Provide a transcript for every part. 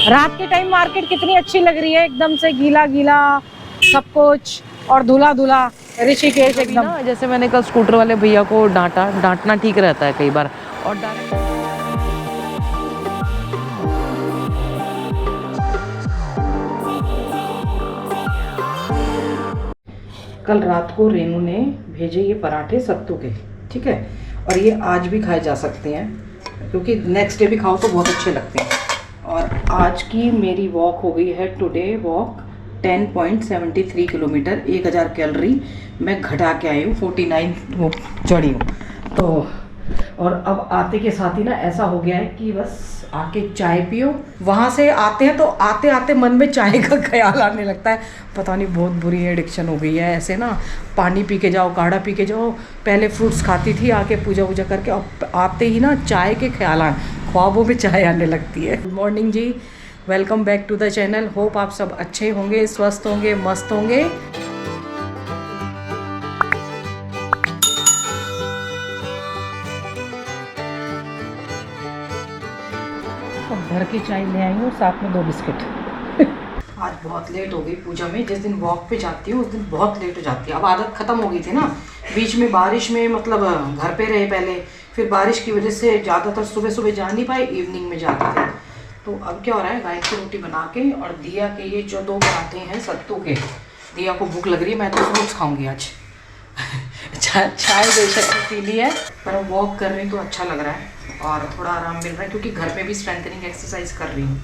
रात के time market कितनी अच्छी लग रही है, एकदम से गीला गीला सब कुछ और धुला धुला ऋषिकेश एकदम। जैसे मैंने कल स्कूटर वाले भैया को डांटना ठीक रहता है कई बार। और कल रात को रेनू ने भेजे ये पराठे सत्तू के, ठीक है, और ये आज भी खाए जा सकते हैं क्योंकि नेक्स्ट डे भी खाओ तो बहुत अच्छे लगते हैं। और आज की मेरी वॉक हो गई है, टुडे वॉक 10.73 किलोमीटर, 1000 कैलोरी मैं घटा के आई हूँ, 49 वो चढ़ी हूँ। तो और अब आते के साथ ही ना ऐसा हो गया है कि बस आके चाय पियो। वहाँ से आते हैं तो आते आते मन में चाय का ख्याल आने लगता है, पता नहीं बहुत बुरी एडिक्शन हो गई है ऐसे ना। पानी पी के जाओ, काढ़ा पी के जाओ, पहले फ्रूट्स खाती थी आके पूजा वूजा करके, अब आते ही ना चाय के ख्याल ख्वाबों में चाय आने लगती है। गुड मॉर्निंग जी, welcome back to the channel. Hope आप सब अच्छे होंगे, स्वस्थ होंगे, मस्त होंगे। घर की चाय ले आई हूँ, साथ में 2 बिस्किट। आज बहुत लेट हो गई पूजा में। जिस दिन वॉक पे जाती हूँ उस दिन बहुत लेट हो जाती है। अब आदत ख़त्म हो गई थी ना, बीच में बारिश में मतलब घर पे रहे पहले, फिर बारिश की वजह से ज़्यादातर सुबह सुबह जा नहीं पाए, इवनिंग में जाते थे। तो अब क्या हो रहा है, गाय की रोटी बना के और दिया के ये जो 2 पराठे हैं सत्तू के, दिया को भूख लग रही है, मैं तो फ्रूट्स खाऊंगी आज। चाय बेशक पी ली है, पर वॉक कर रही तो अच्छा लग रहा है और थोड़ा आराम मिल रहा है क्योंकि घर पे भी स्ट्रेंथनिंग एक्सरसाइज कर रही हूँ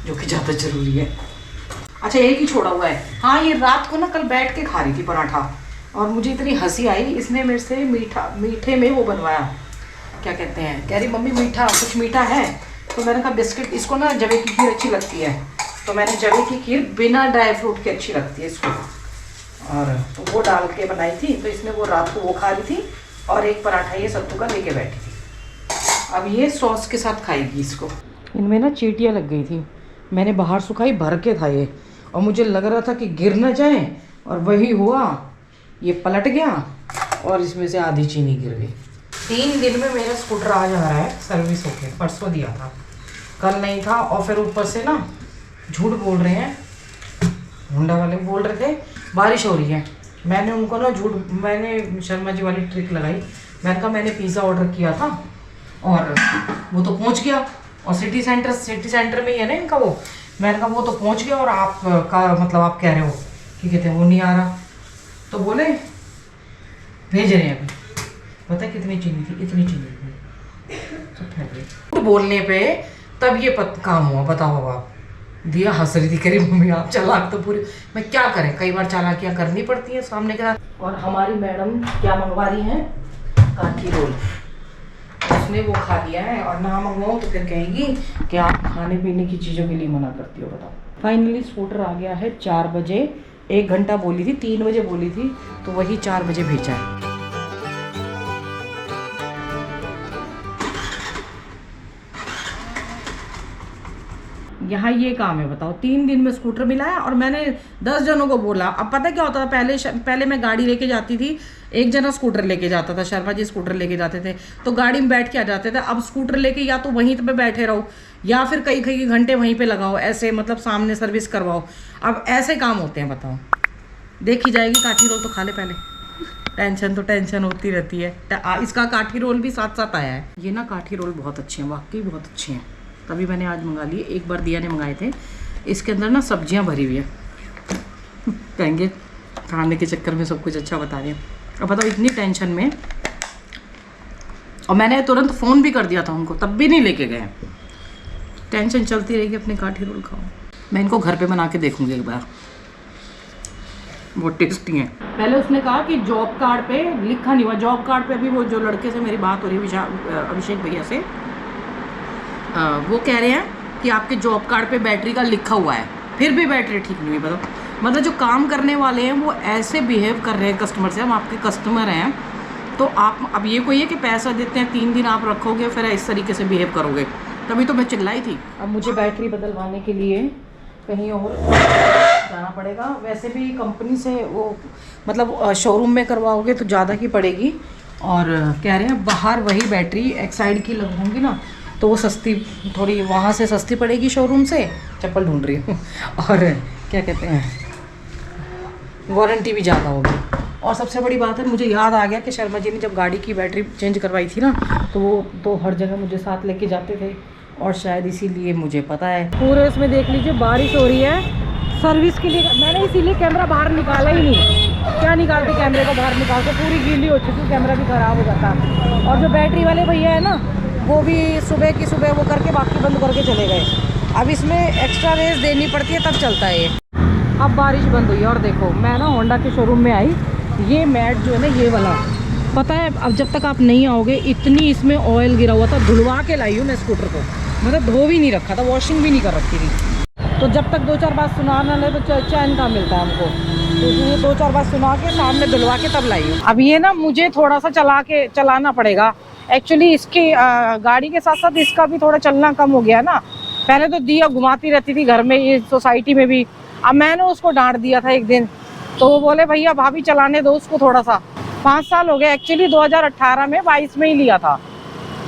जो कि ज़्यादा ज़रूरी है। अच्छा, एक ही छोड़ा हुआ है। हाँ, ये रात को ना कल बैठ के खा रही थी पराठा और मुझे इतनी हंसी आई, इसने मेरे से मीठे में वो बनवाया, क्या कहते हैं, कह रही मम्मी मीठा, कुछ मीठा है। तो मैंने कहा बिस्किट, इसको ना जवे की खीर अच्छी लगती है, तो मैंने जवे की खीर बिना ड्राई फ्रूट के अच्छी लगती है इसको, और तो वो डाल के बनाई थी। तो इसने वो रात को वो खा रही थी और एक पराठा ये सत्तू का लेके बैठी थी। अब ये सॉस के साथ खाएगी इसको। इनमें ना चींटियाँ लग गई थी, मैंने बाहर सुखाई, भर के था ये, और मुझे लग रहा था कि गिर ना जाए, और वही हुआ, ये पलट गया और इसमें से आधी चीनी गिर गई। 3 दिन में मेरा स्कूटर आ जा रहा है सर्विस होके, परसों दिया था, कल नहीं था। और फिर ऊपर से ना झूठ बोल रहे हैं, होंडा वाले बोल रहे थे बारिश हो रही है। मैंने उनको ना मैंने शर्मा जी वाली ट्रिक लगाई, मैंने कहा मैंने पिज़्ज़ा ऑर्डर किया था और वो तो पहुंच गया, और सिटी सेंटर में ही है ना इनका वो, मैंने कहा वो तो पहुंच गया और आप का मतलब आप कह रहे हो कि कहते हैं वो नहीं आ रहा। तो बोले भेज रहे हैं अभी, पता है कितनी चीनी थी, इतनी चीनी थी, सब फेंक गई। बोलने पे तब ये काम हुआ, बताओ आप। दिया हंस रही थी, करी मम्मी आप चालाक तो पूरी, मैं क्या करें, कई बार चालाकियाँ करनी पड़ती हैं सामने के साथ। और हमारी मैडम क्या मंगवा रही हैं, काठी रोल, उसने वो खा लिया है, और ना मंगवाऊँ तो फिर कहेगी कि आप खाने पीने की चीज़ों के लिए मना करती हो, बताओ। फाइनली स्कूटर आ गया है 4 बजे, 1 घंटा बोली थी, 3 बजे बोली थी, तो वही 4 बजे भेजा है। यहाँ ये काम है, बताओ, 3 दिन में स्कूटर मिला है और मैंने 10 जनों को बोला। अब पता क्या होता था, पहले मैं गाड़ी लेके जाती थी, एक जना स्कूटर लेके जाता था, शर्मा जी स्कूटर लेके जाते थे, तो गाड़ी में बैठ के आ जाते थे। अब स्कूटर लेके या तो वहीं पे बैठे रहो या फिर कई घंटे वहीं पे लगाओ, ऐसे मतलब सामने सर्विस करवाओ। अब ऐसे काम होते हैं, बताओ। देखी जाएगी, काठी रोल तो खा ले पहले, टेंशन होती रहती है। इसका काठी रोल भी साथ साथ आया है। ये ना काठी रोल बहुत अच्छे हैं, वाकई बहुत अच्छे हैं, तभी मैंने आज मंगा लिए। एक बार दिया ने मंगाए थे, इसके अंदर ना सब्जियां भरी हुई है, कहेंगे खाने के चक्कर में सब कुछ अच्छा बता रहे हैं। अब बताओ इतनी टेंशन में, और मैंने तुरंत फ़ोन भी कर दिया था उनको, तब भी नहीं लेके गए। टेंशन चलती रहेगी, अपने काठी रोल खाओ। मैं इनको घर पे बना के देखूंगी एक बार, बहुत टेस्टी हैं। पहले उसने कहा कि जॉब कार्ड पे लिखा नहीं हुआ, जॉब कार्ड पे अभी वो जो लड़के से मेरी बात हो रही है अभिषेक भैया से, वो कह रहे हैं कि आपके जॉब कार्ड पे बैटरी का लिखा हुआ है, फिर भी बैटरी ठीक नहीं हुई। बताओ, मतलब जो काम करने वाले हैं वो ऐसे बिहेव कर रहे हैं कस्टमर से। हम आपके कस्टमर हैं, तो आप अब ये कोई है कि पैसा देते हैं 3 दिन आप रखोगे फिर इस तरीके से बिहेव करोगे, तभी तो मैं चिल्लाई थी। अब मुझे बैटरी बदलवाने के लिए कहीं और जाना पड़ेगा। वैसे भी कंपनी से वो मतलब शोरूम में करवाओगे तो ज़्यादा की पड़ेगी, और कह रहे हैं बाहर वही बैटरी एक्साइड की लगवाऊंगी ना तो वो सस्ती, थोड़ी वहाँ से सस्ती पड़ेगी शोरूम से, चप्पल ढूंढ रही हूँ। और क्या कहते हैं, वारंटी भी ज़्यादा होगी। और सबसे बड़ी बात है, मुझे याद आ गया कि शर्मा जी ने जब गाड़ी की बैटरी चेंज करवाई थी ना, तो वो तो हर जगह मुझे साथ लेके जाते थे, और शायद इसीलिए मुझे पता है। पूरे इसमें देख लीजिए बारिश हो रही है। सर्विस के लिए मैंने इसीलिए कैमरा बाहर निकाला ही नहीं। क्या निकालते कैमरे को बाहर निकाल के, पूरी गीली हो चुकी, कैमरा भी ख़राब हो जाता। और जो बैटरी वाले भैया है ना, वो भी सुबह की सुबह वो करके बाकी बंद करके चले गए। अब इसमें एक्स्ट्रा रेस देनी पड़ती है तब चलता है ये। अब बारिश बंद हुई है और देखो मैं ना होंडा के शोरूम में आई। ये मैट जो है ना, ये वाला, पता है अब जब तक आप नहीं आओगे इतनी इसमें ऑयल गिरा हुआ था, धुलवा के लाई हूँ मैं स्कूटर को, मतलब धो भी नहीं रखा था, वॉशिंग भी नहीं कर रखी थी। तो जब तक 2-4 बार सुना ना ले तो चैन का मिलता है हमको, तो ये 2-4 बार सुना के सामने धुलवा के तब लाई हूँ। अब ये ना मुझे थोड़ा सा चलाना पड़ेगा एक्चुअली। इसकी गाड़ी के साथ साथ इसका भी थोड़ा चलना कम हो गया है ना। पहले तो दिया घुमाती रहती थी घर में, ये सोसाइटी में भी। अब मैंने उसको डांट दिया था एक दिन, तो वो बोले भैया भाभी चलाने दो उसको थोड़ा सा। 5 साल हो गए एक्चुअली, 2018 में 22 में ही लिया था,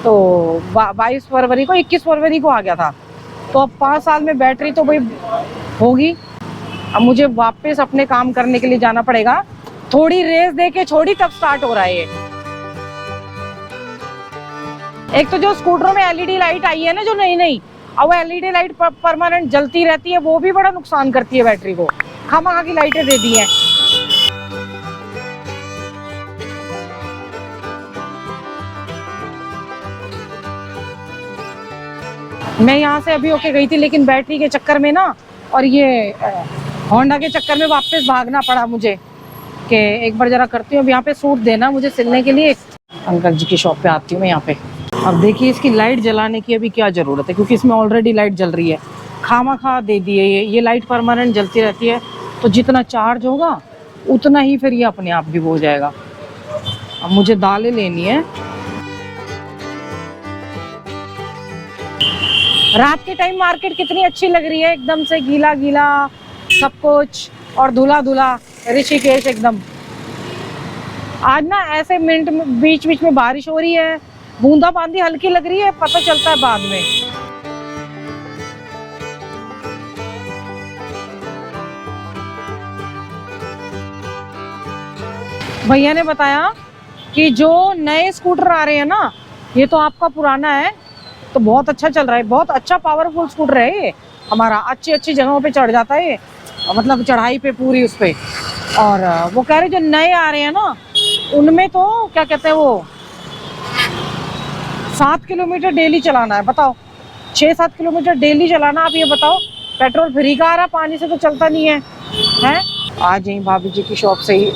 तो 22 फरवरी को 21 फरवरी को आ गया था। तो अब 5 साल में बैटरी तो भाई होगी। अब मुझे वापस अपने काम करने के लिए जाना पड़ेगा। थोड़ी रेस दे के छोड़ी तब स्टार्ट हो रहा है ये। एक तो जो स्कूटरों में एलईडी लाइट आई है ना, जो नई, अब वो एलईडी लाइट परमानेंट जलती रहती है, वो भी बड़ा नुकसान करती है बैटरी को। खामखा की लाइटें दे दी हैं। मैं यहाँ से अभी होके गई थी, लेकिन बैटरी के चक्कर में ना और ये होंडा के चक्कर में वापस भागना पड़ा मुझे कि एक बार जरा करती हूँ। अब यहाँ पे सूट देना मुझे सिलने के लिए। अंकल जी की शॉप पे आती हूँ मैं यहाँ पे। अब देखिए इसकी लाइट जलाने की अभी क्या ज़रूरत है, क्योंकि इसमें ऑलरेडी लाइट जल रही है। खामखा दे दी है ये लाइट परमानेंट जलती रहती है, तो जितना चार्ज होगा उतना ही फिर ये अपने आप भी हो जाएगा। अब मुझे दालें लेनी है। रात के टाइम मार्केट कितनी अच्छी लग रही है, एकदम से गीला गीला सब कुछ और धुला धुला ऋषिकेश एकदम। आज ना ऐसे मिनट में बीच बीच में बारिश हो रही है, बूंदाबांदी हल्की लग रही है, पता चलता है बाद में। भैया ने बताया कि जो नए स्कूटर आ रहे हैं ना, ये तो आपका पुराना है तो बहुत अच्छा चल रहा है, बहुत अच्छा पावरफुल स्कूटर है ये हमारा, अच्छी अच्छी जगहों पे चढ़ जाता है ये, मतलब चढ़ाई पे पूरी उस पे। और वो कह रहे जो नए आ रहे हैं ना, उनमें तो क्या कहते हैं वो 7 किलोमीटर डेली चलाना है। बताओ 6-7 किलोमीटर डेली चलाना। आप ये बताओ पेट्रोल फ्री का आ रहा, पानी से तो चलता नहीं है, हैं? आज यहीं भाभी जी की शॉप से ही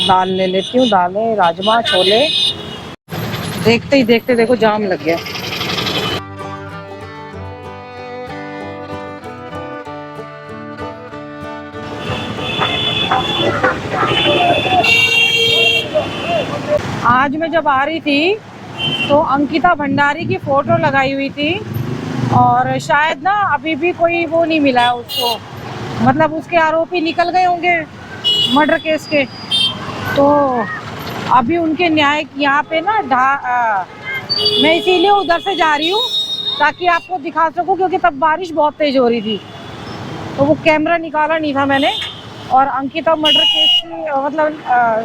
दाल ले लेती हूँ, दालें राजमा छोले। देखते ही देखते देखो जाम लग गया। आज मैं जब आ रही थी तो अंकिता भंडारी की फोटो लगाई हुई थी, और शायद ना अभी भी कोई वो नहीं मिला है उसको, मतलब उसके आरोपी निकल गए होंगे मर्डर केस के, तो अभी उनके न्याय यहाँ पे ना मैं इसीलिए उधर से जा रही हूँ ताकि आपको दिखा सकूँ, क्योंकि तब बारिश बहुत तेज हो रही थी तो वो कैमरा निकाला नहीं था मैंने। और अंकिता मर्डर केस की मतलब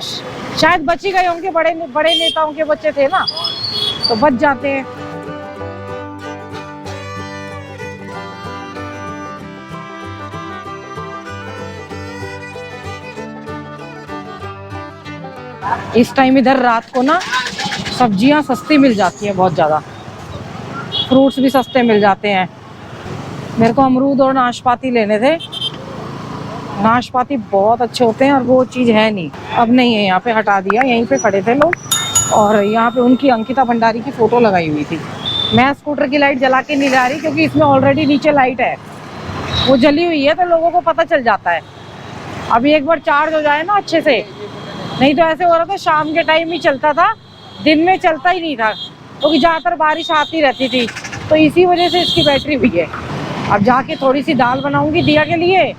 शायद बच ही गए होंगे, बड़े नेताओं के बच्चे थे ना, तो बच जाते हैं। इस टाइम इधर रात को ना सब्जियां सस्ती मिल जाती हैं, बहुत ज़्यादा फ्रूट्स भी सस्ते मिल जाते हैं। मेरे को अमरूद और नाशपाती लेने थे, नाशपाती बहुत अच्छे होते हैं और वो चीज़ है नहीं, अब नहीं है, यहाँ पे हटा दिया। यहीं पे खड़े थे लोग और यहाँ पे उनकी अंकिता भंडारी की फ़ोटो लगाई हुई थी। मैं स्कूटर की लाइट जला के नहीं जा रही क्योंकि इसमें ऑलरेडी नीचे लाइट है, वो जली हुई है तो लोगों को पता चल जाता है। अभी एक बार चार्ज हो जाए ना अच्छे से, नहीं तो ऐसे हो रहा था शाम के टाइम ही चलता था, दिन में चलता ही नहीं था क्योंकि ज़्यादातर बारिश आती रहती थी, तो इसी वजह से इसकी बैटरी हुई है। अब जाके थोड़ी सी दाल बनाऊंगी दिया के लिए,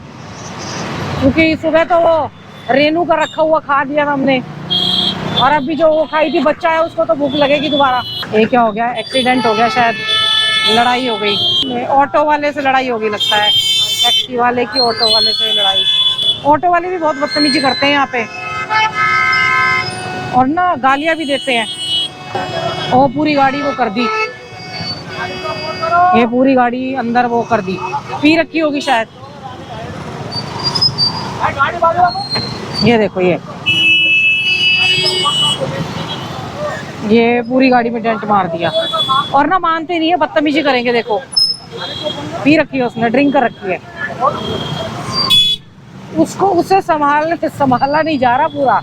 क्योंकि सुबह तो वो रेनू का रखा हुआ खा दिया था हमने, और अभी जो वो खाई थी बच्चा है उसको तो भूख लगेगी दोबारा। ये क्या हो गया, एक्सीडेंट हो गया शायद, लड़ाई हो गई, ऑटो वाले से लड़ाई होगी लगता है, टैक्सी वाले की ऑटो वाले से लड़ाई। ऑटो वाले भी बहुत बदतमीजी करते हैं यहाँ पे और ना गालियां भी देते हैं। और पूरी गाड़ी वो कर दी, ये पूरी गाड़ी अंदर वो कर दी, पी रखी होगी शायद। ये देखो ये पूरी गाड़ी में डेंट मार दिया और ना मानते नहीं है, बदतमीजी करेंगे। देखो पी रखी है उसने, ड्रिंक कर रखी है, उसको उसे संभाला नहीं जा रहा पूरा।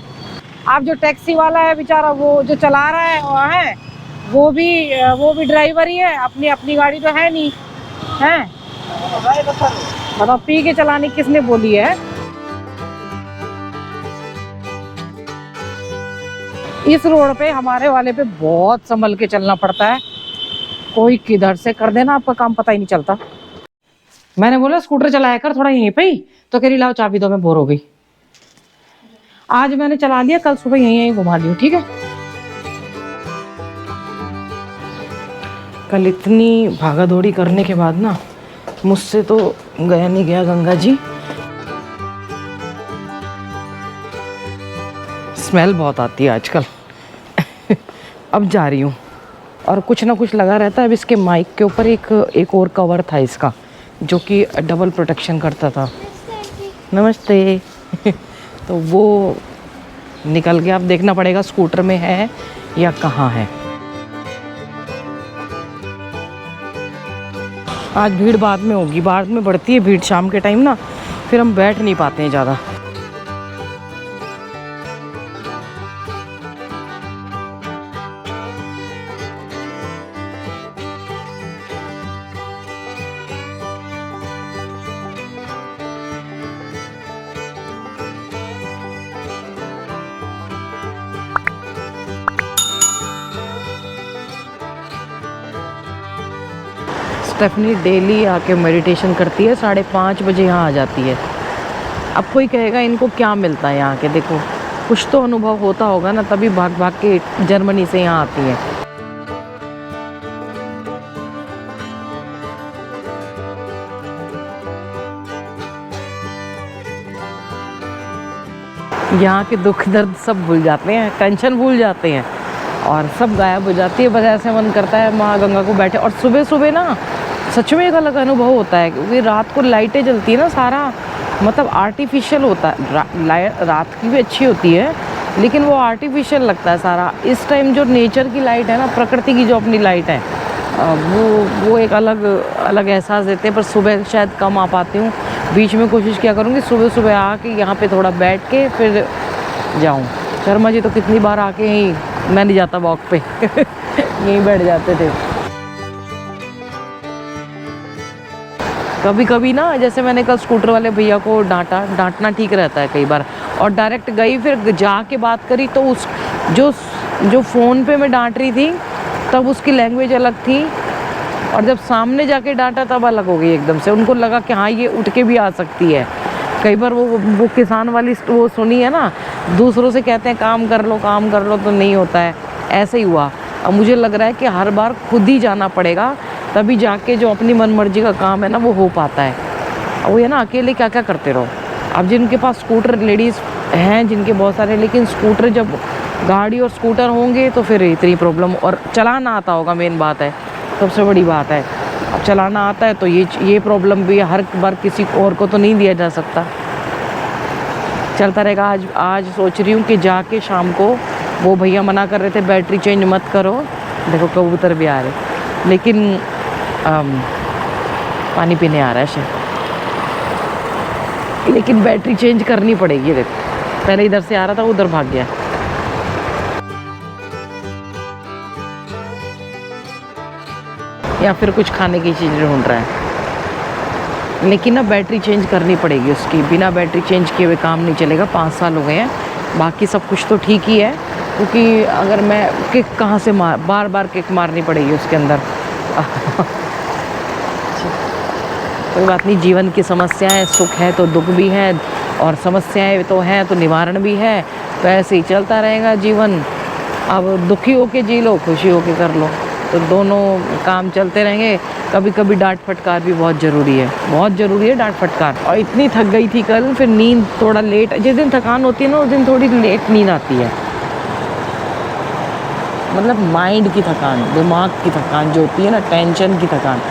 आप जो टैक्सी वाला है बेचारा, वो जो चला रहा है वो भी ड्राइवर ही है, अपनी गाड़ी तो है नहीं है। बताओ पी के चलाने किसने बोली है। इस रोड पे हमारे वाले पे बहुत संभल के चलना पड़ता है, कोई किधर से कर देना आपका काम पता ही नहीं चलता। मैंने बोला स्कूटर चलाया कर थोड़ा यहीं पे ही, तो कह रही लाओ चाबी दो, मैं बोर हो गई। आज मैंने चला लिया, कल सुबह यहीं घुमा दी, ठीक है। कल इतनी भागा दौड़ी करने के बाद ना मुझसे तो गया नहीं गया गंगा जी। स्मेल बहुत आती है आजकल। अब जा रही हूँ और कुछ ना कुछ लगा रहता है। अब इसके माइक के ऊपर एक और कवर था इसका, जो कि डबल प्रोटेक्शन करता था। नमस्ते। तो वो निकल गया, अब देखना पड़ेगा स्कूटर में है या कहाँ है। आज भीड़ बाद में होगी, बाद में बढ़ती है भीड़ शाम के टाइम ना, फिर हम बैठ नहीं पाते हैं ज़्यादा। स्टेफनी डेली आके मेडिटेशन करती है, 5:30 बजे यहाँ आ जाती है। अब कोई कहेगा इनको क्या मिलता है यहाँ के, देखो कुछ तो अनुभव होता होगा ना, तभी भाग भाग के जर्मनी से यहाँ आती है। यहाँ के दुख दर्द सब भूल जाते हैं, टेंशन भूल जाते हैं और सब गायब हो जाती है। बस ऐसे मन करता है माँ गंगा को बैठे। और सुबह सुबह ना सच में एक अलग अनुभव होता है, क्योंकि रात को लाइटें जलती है ना, सारा मतलब आर्टिफिशियल होता है। रात की भी अच्छी होती है लेकिन वो आर्टिफिशियल लगता है सारा। इस टाइम जो नेचर की लाइट है ना, प्रकृति की जो अपनी लाइट है, वो एक अलग एहसास देते हैं। पर सुबह शायद कम आ पाती हूँ, बीच में कोशिश किया करूँगी सुबह सुबह आके यहाँ पे थोड़ा बैठ के फिर जाऊँ। शर्मा जी तो कितनी बार आके यहीं, मैं नहीं जाता वॉक पे यहीं बैठ जाते थे। कभी कभी ना, जैसे मैंने कल स्कूटर वाले भैया को डांटना ठीक रहता है कई बार, और डायरेक्ट गई फिर जाके बात करी तो उस जो फ़ोन पे मैं डांट रही थी तब उसकी लैंग्वेज अलग थी, और जब सामने जाके डांटा तब अलग हो गई एकदम से। उनको लगा कि हाँ ये उठ के भी आ सकती है। कई बार वो किसान वाली वो सुनी है ना, दूसरों से कहते हैं काम कर लो तो नहीं होता है, ऐसे ही हुआ। अब मुझे लग रहा है कि हर बार खुद ही जाना पड़ेगा, तभी जाके जो अपनी मनमर्जी का काम है ना वो हो पाता है। अब वो है ना, अकेले क्या क्या करते रहो। अब जिनके पास स्कूटर, लेडीज़ हैं जिनके बहुत सारे, लेकिन स्कूटर, जब गाड़ी और स्कूटर होंगे तो फिर इतनी प्रॉब्लम। और चलाना आता होगा, मेन बात है, सबसे बड़ी बात है। अब चलाना आता है तो ये प्रॉब्लम भी हर बार किसी और को तो नहीं दिया जा सकता। चलता रहेगा। आज सोच रही हूँ कि जाके शाम को, वो भैया मना कर रहे थे बैटरी चेंज मत करो, देखो कबूतर भी आ रहे, लेकिन पानी पीने आ रहा है शायद, लेकिन बैटरी चेंज करनी पड़ेगी। देखो पहले इधर से आ रहा था, उधर भाग गया। या फिर कुछ खाने की चीज़ ढूंढ रहा है, लेकिन ना बैटरी चेंज करनी पड़ेगी उसकी। बिना बैटरी चेंज किए हुए काम नहीं चलेगा। 5 साल हो गए हैं, बाकी सब कुछ तो ठीक ही है, क्योंकि अगर मैं किक कहाँ से बार बार किक मारनी पड़ेगी उसके अंदर। कोई बात नहीं, जीवन की समस्याएं, सुख है तो दुख भी है, और समस्याएं तो हैं तो निवारण भी है, तो ऐसे ही चलता रहेगा जीवन। अब दुखी होके जी लो, खुशी होके कर लो, तो दोनों काम चलते रहेंगे। कभी कभी डांट फटकार भी बहुत ज़रूरी है, बहुत ज़रूरी है डांट फटकार। और इतनी थक गई थी कल, फिर नींद थोड़ा लेट, जिस दिन थकान होती है ना उस दिन थोड़ी लेट नींद आती है। मतलब माइंड की थकान, दिमाग की थकान जो होती है ना, टेंशन की थकान,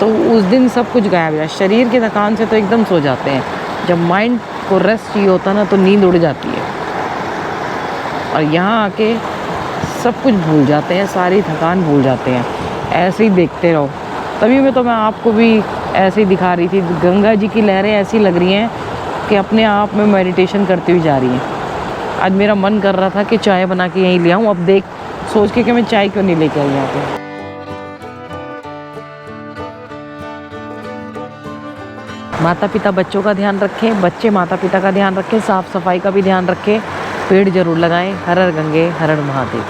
तो उस दिन सब कुछ गायब है। शरीर की थकान से तो एकदम सो जाते हैं, जब माइंड को रेस्ट चाहिए होता है ना तो नींद उड़ जाती है। और यहाँ आके सब कुछ भूल जाते हैं, सारी थकान भूल जाते हैं, ऐसे ही देखते रहो। तभी मैं आपको भी ऐसे ही दिखा रही थी, गंगा जी की लहरें ऐसी लग रही हैं कि अपने आप में मेडिटेशन करती हुई जा रही हैं। आज मेरा मन कर रहा था कि चाय बना के यहीं ले आऊँ, अब देख सोच के कि मैं चाय क्यों नहीं लेके आई यहाँ पे। माता पिता बच्चों का ध्यान रखें, बच्चे माता पिता का ध्यान रखें, साफ़ सफाई का भी ध्यान रखें, पेड़ जरूर लगाएं। हर हर गंगे हर हर महादेव।